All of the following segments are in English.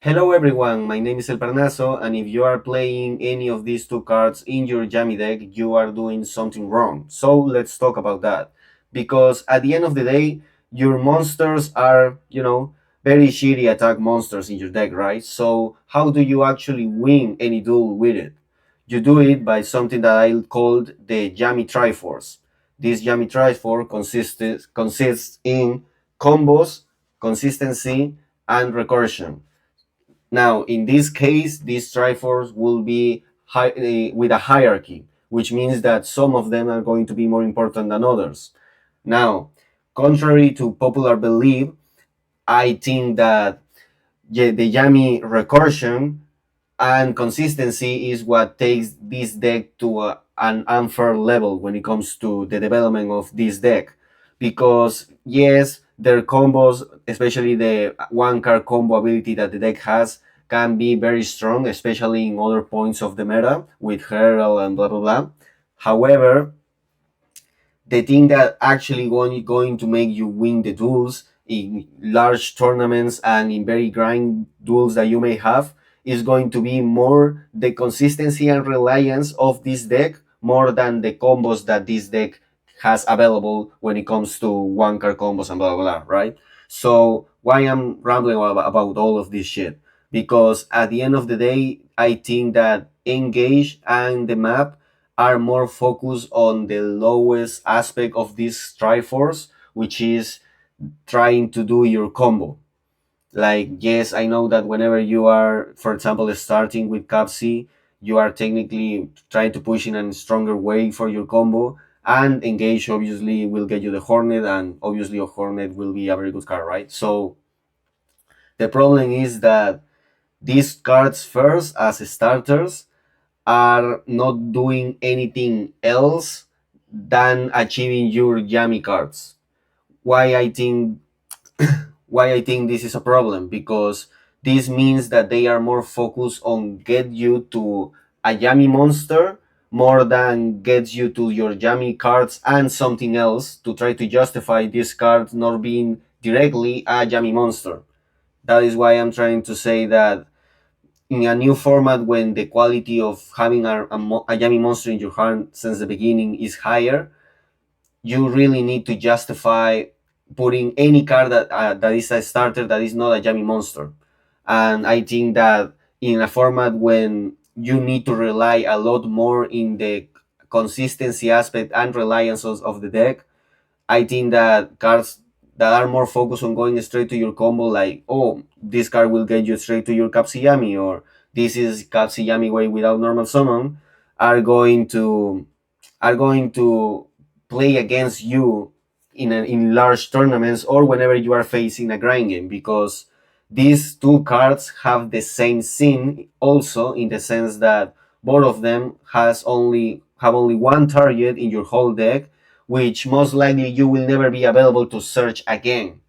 Hello everyone, my name is El Parnaso, and if you are playing any of these two cards in your jammy deck, you are doing something wrong. So let's talk about that. Because at the end of the day, your monsters are, very shitty attack monsters in your deck, right? So how do you actually win any duel with it? You do it by something that I called the jammy triforce. This jammy triforce consists in combos, consistency, and recursion. Now, in this case, these triforce will be with a hierarchy, which means that some of them are going to be more important than others. Now, contrary to popular belief, I think that the Yami recursion and consistency is what takes this deck to an unfair level when it comes to the development of this deck. Because, yes, their combos, especially the one card combo ability that the deck has, can be very strong, especially in other points of the meta with Herald and blah blah blah. However, the thing that actually going to make you win the duels in large tournaments and in very grind duels that you may have is going to be more the consistency and reliance of this deck more than the combos that this deck has available when it comes to one card combos and blah blah blah, right? So why I'm rambling about all of this shit? Because at the end of the day, I think that Engage and the map are more focused on the lowest aspect of this Triforce, which is trying to do your combo. Like, yes, I know that whenever you are, for example, starting with Capsi, you are technically trying to push in a stronger way for your combo. And Engage obviously will get you the Hornet, and obviously a Hornet will be a very good card, right? So the problem is that these cards first as starters are not doing anything else than achieving your yummy cards. Why I think why I think this is a problem, because this means that they are more focused on get you to a yummy monster more than get you to your yummy cards and something else to try to justify this card not being directly a yummy monster. That is why I'm trying to say that in a new format, when the quality of having a yummy monster in your hand since the beginning is higher, you really need to justify putting any card that is a starter that is not a yummy monster. And I think that in a format when you need to rely a lot more in the consistency aspect and reliance of the deck, I think that cards that are more focused on going straight to your combo, like, oh, this card will get you straight to your Kapsiyami, or this is Kapsiyami way without normal summon, are going to are going to play against you in large tournaments or whenever you are facing a grind game, because these two cards have the same scene also, in the sense that both of them have only one target in your whole deck, which most likely you will never be available to search again.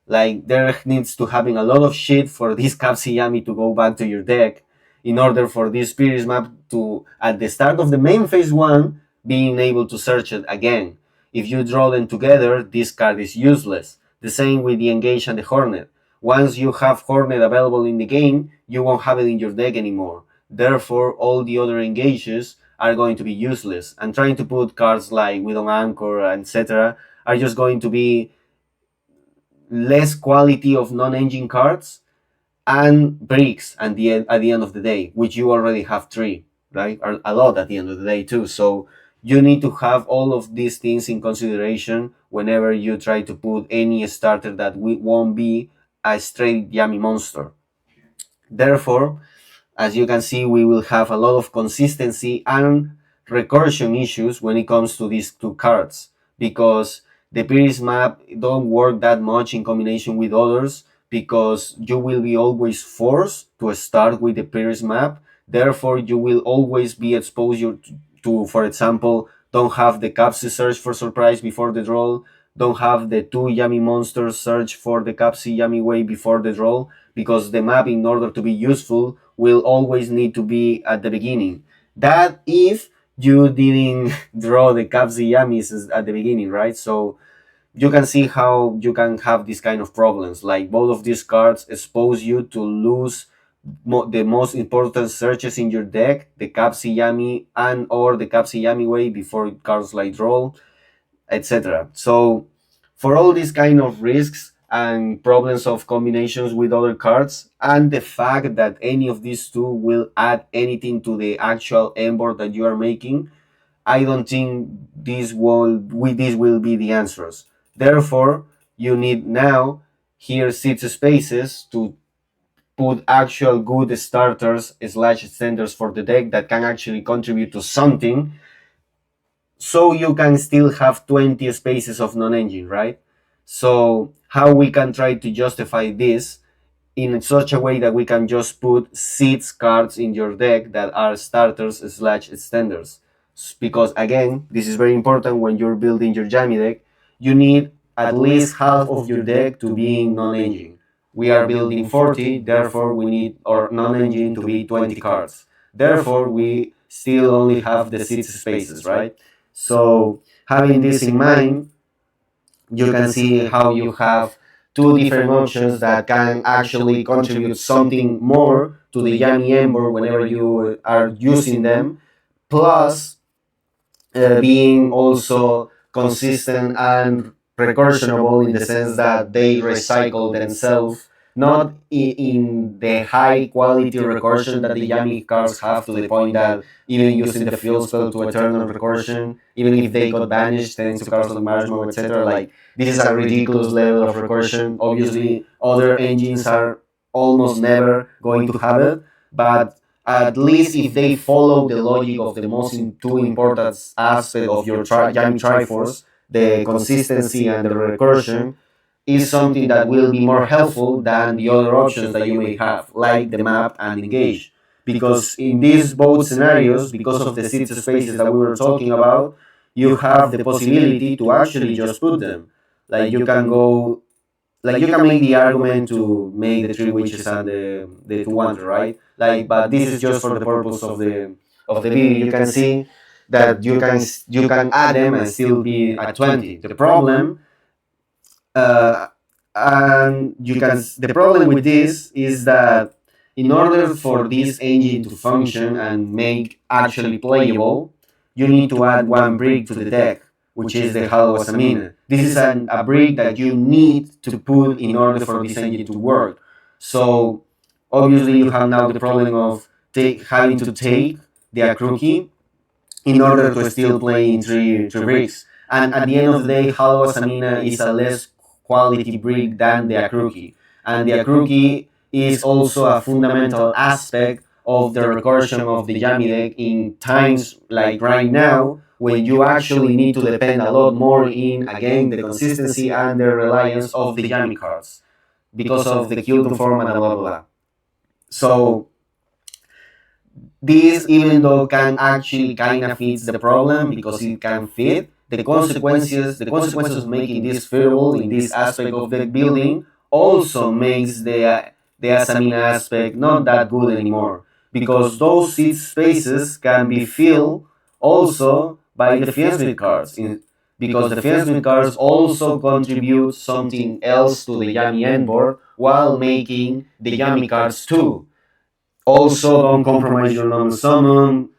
Like, there needs to happen a lot of shit for this Kapsiyami to go back to your deck in order for this Spirits map to, at the start of the main phase 1, being able to search it again. If you draw them together, this card is useless. The same with the Engage and the Hornet. Once you have Hornet available in the game, you won't have it in your deck anymore. Therefore, all the other engages are going to be useless. And trying to put cards like Widow Anchor, etc., are just going to be less quality of non-engine cards and bricks at the end of the day, which you already have three, right? Are a lot at the end of the day too. So you need to have all of these things in consideration whenever you try to put any starter that won't be a straight yummy monster. Therefore, as you can see, we will have a lot of consistency and recursion issues when it comes to these two cards, because the Pyrrhus map don't work that much in combination with others, because you will be always forced to start with the Pyrrhus map. Therefore, you will always be exposed to, for example, don't have the Capsi search for surprise before the draw, don't have the two Yummy monsters search for the Capsi Yummy way before the draw, because the map, in order to be useful, will always need to be at the beginning. That if you didn't draw the Capsi Yummies at the beginning, right? So you can see how you can have these kind of problems. Like, both of these cards expose you to lose the most important searches in your deck, the Capsi Yami and or the Capsi Yami way before cards like draw, etc. So for all these kind of risks and problems of combinations with other cards, and the fact that any of these two will add anything to the actual end board that you are making, I don't think this will be the answers. Therefore, you need now here 6 spaces to put actual good starters slash extenders for the deck that can actually contribute to something, so you can still have 20 spaces of non-engine, right? So how we can try to justify this in such a way that we can just put 6 cards in your deck that are starters slash extenders? Because again, this is very important when you're building your jammy deck. You need at least half of your deck to be non-engine. We are building 40, therefore we need our non-engine to be 20 cards. Therefore, we still only have the 6 spaces, right? So having this in mind, you can see how you have 2 different options that can actually contribute something more to the Yami Ember whenever you are using them, plus being also consistent and recursionable in the sense that they recycle themselves, not in the high quality recursion that the Yami cards have, to the point that even using the field spell to eternal recursion, even if they got banished thanks to cards like Marshmallow, etc., like this is a ridiculous level of recursion. Obviously, other engines are almost never going to have it, but at least if they follow the logic of the two important aspect of your Yami Triforce, the consistency and the recursion, is something that will be more helpful than the other options that you may have, like the map and engage. Because in these both scenarios, because of the 6 spaces that we were talking about, you have the possibility to actually just put them. Like you can go, like you can make the argument to make the 3 witches and the 2 wonder, right? Like, but this is just for the purpose of the video. You can see that you can add them and still be at 20. The problem, uh, and you can the problem with this is that in order for this engine to function and make actually playable, you need to add 1 brick to the deck, which is the Hollow Asamina. This is a brick that you need to put in order for this engine to work. So obviously you have now the problem of having to take the Akruki in order to still play in three bricks. And at the end of the day, Hollow Asamina is a less quality brick than the Akruki. And the Akruki is also a fundamental aspect of the recursion of the Yami deck in times like right now, when you actually need to depend a lot more in, again, the consistency and the reliance of the Yami cards because of the kill to form and blah blah blah. So this, even though can actually kind of fits the problem because it can fit, the consequences of making this feasible in this aspect of the building also makes the Asamina aspect not that good anymore, because those 6 spaces can be filled also by the Fiendsmith cards, because the Fiendsmith cards also contribute something else to the Yami endboard while making the Yami cards too. Also, don't compromise your normal summon.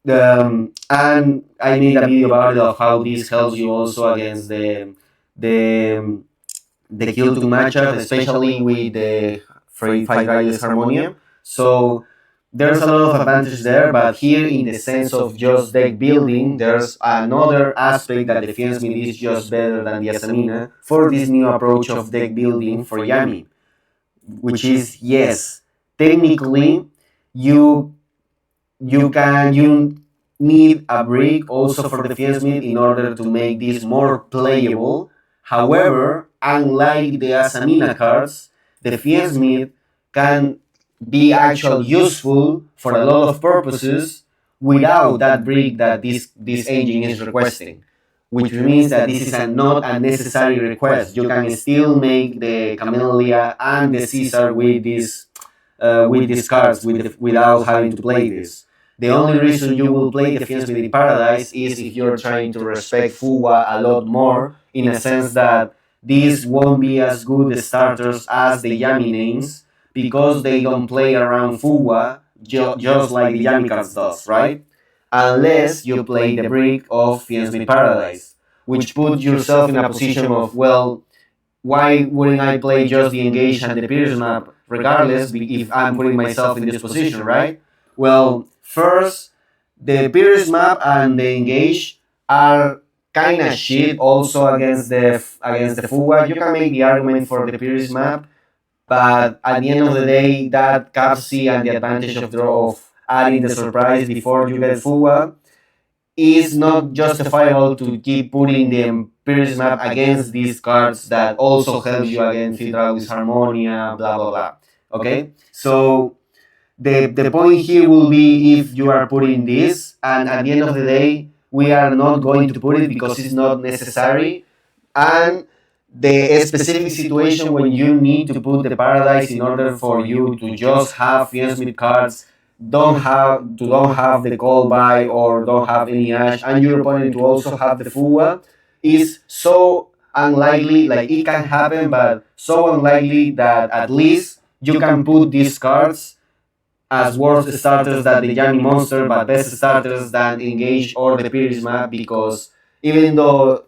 And I made a video about it of how this helps you also against the the kill to matchup, especially with the Five Guys Harmonia. So there's a lot of advantage there, but here in the sense of just deck building, there's another aspect that the Fiendsmith is just better than the Asamina for this new approach of deck building for Yami, which is, yes, technically you you need a brick also for the Fiendsmith in order to make this more playable. However, unlike the Asamina cards, the Fiendsmith can be actually useful for a lot of purposes without that brick that this engine is requesting, which means that this is not a necessary request. You can still make the Camellia and the Caesar with these cards without having to play this. The only reason you will play the Fiendsmith in Paradise is if you're trying to respect Fuwa a lot more, in a sense that these won't be as good starters as the Yami names, because they don't play around Fuwa just like the Yami cards does, right? Unless you play the brick of Fiendsmith Paradise, which puts yourself in a position of, well, why wouldn't I play just the engage and the pierce map regardless if I'm putting myself in this position, right? Well, first, the pierce map and the engage are kind of shit also against the Fuwa. You can make the argument for the pierce map, but at the end of the day, that capsy and the advantage of draw of adding the surprise before you get Fuwa is not justifiable to keep putting the Empires map against these cards that also help you against Fidralis Harmonia, blah blah blah. Okay? So the point here will be if you are putting this, and at the end of the day, we are not going to put it because it's not necessary. And the specific situation when you need to put the paradise in order for you to just have Fiendsmith cards, don't have the call by or don't have any ash, and your opponent to also have the Fuwa is so unlikely. Like, it can happen, but so unlikely that at least you can put these cards as worse starters than the Jammy monster, but best starters than engage or the Pierce map, because even though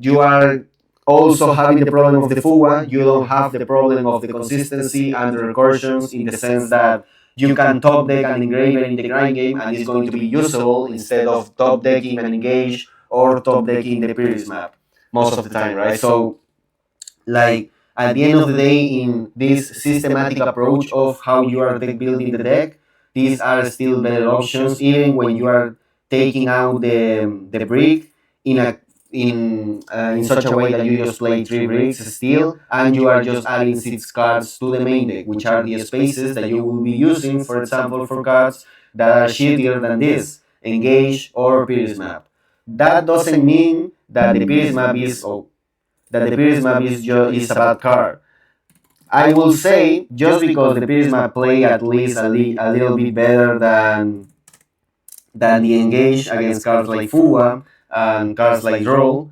you are also having the problem of the Fuwa, you don't have the problem of the consistency and the recursions, in the sense that you can top deck an engraver in the grind game and it's going to be usable instead of top decking an engage or top decking the Pierce map most of the time, right? So, like, at the end of the day, in this systematic approach of how you are deck building the deck, these are still better options, even when you are taking out the brick in a in such a way that you just play 3 bricks still, and you are just adding 6 cards to the main deck, which are the spaces that you will be using, for example, for cards that are shittier than this, engage or Pierce map. That doesn't mean that the Pierce map is that the Pierce map is a bad card. I will say, just because the Pierce map play at least a little bit better than the engage against cards like Fuwa and cards like Droll,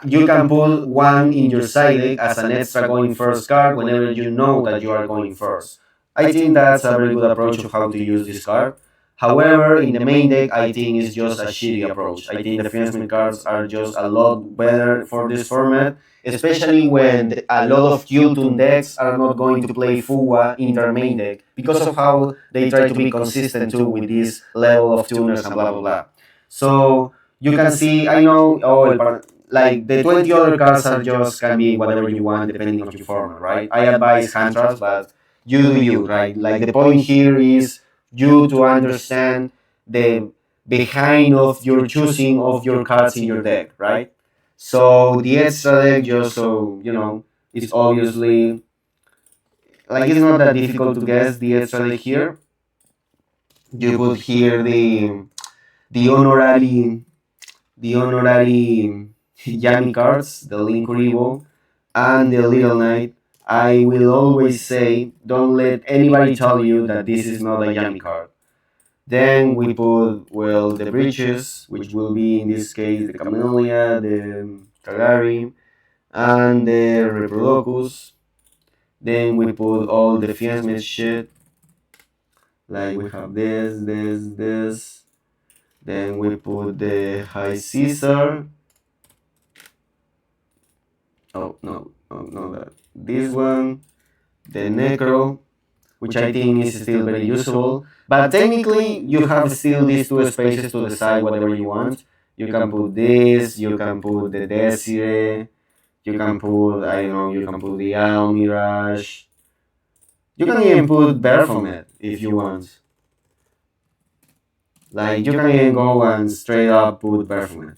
you can put one in your side deck as an extra going first card whenever you know that you are going first. I think that's a very good approach of how to use this card. However, in the main deck, I think it's just a shitty approach. I think the Fiendsmith cards are just a lot better for this format, especially when a lot of Q-Tune decks are not going to play Fuwa in their main deck because of how they try to be consistent too with this level of tuners and blah blah blah. So you can see, I know, like the 20 other cards are just can be whatever you want depending on your format, right? I advise hand traps, but you do you, right? Like, the point here is you to understand the behind of your choosing of your cards in your deck, right? So the extra deck, just so you know, is obviously, like, it's not that difficult to guess the extra deck here. You put here the honorary the honorary Yami cards, the Link Kuribo, and the Little Knight. I will always say, don't let anybody tell you that this is not a Yami card. Then we put, well, the Breaches, which will be in this case the Camellia, the Kagari, and the Reproducus. Then we put all the Fiendsmith shit. Like, we have this. Then we put the High Caesar. Oh, no, that. This one, the Necro, which I think is still very usable. But technically, you have still these 2 spaces to decide whatever you want. You can put this, you can put the Desire, you can put, I don't know, you can put the Al Mirage. You can even put Baphomet if you want. Like, you can even go and straight up put Baphomet.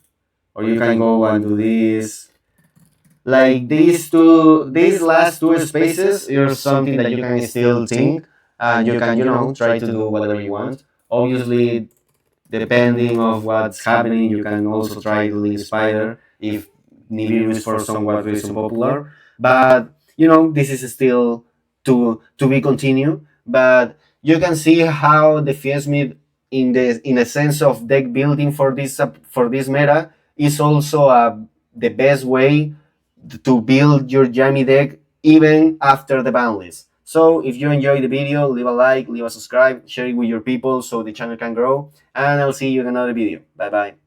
Or you can go and do this. Like, these last 2 spaces are something that you can still think, and you can, try to do whatever you want. Obviously, depending of what's happening, you can also try to link Spider if Nibiru is for somewhat reason popular. But this is still to be continued. But you can see how the Fiendsmith, in a sense of deck building for this meta, is also the best way to build your Jammy deck even after the ban list. So if you enjoyed the video, leave a like, leave a subscribe, share it with your people so the channel can grow, and I'll see you in another video. Bye bye.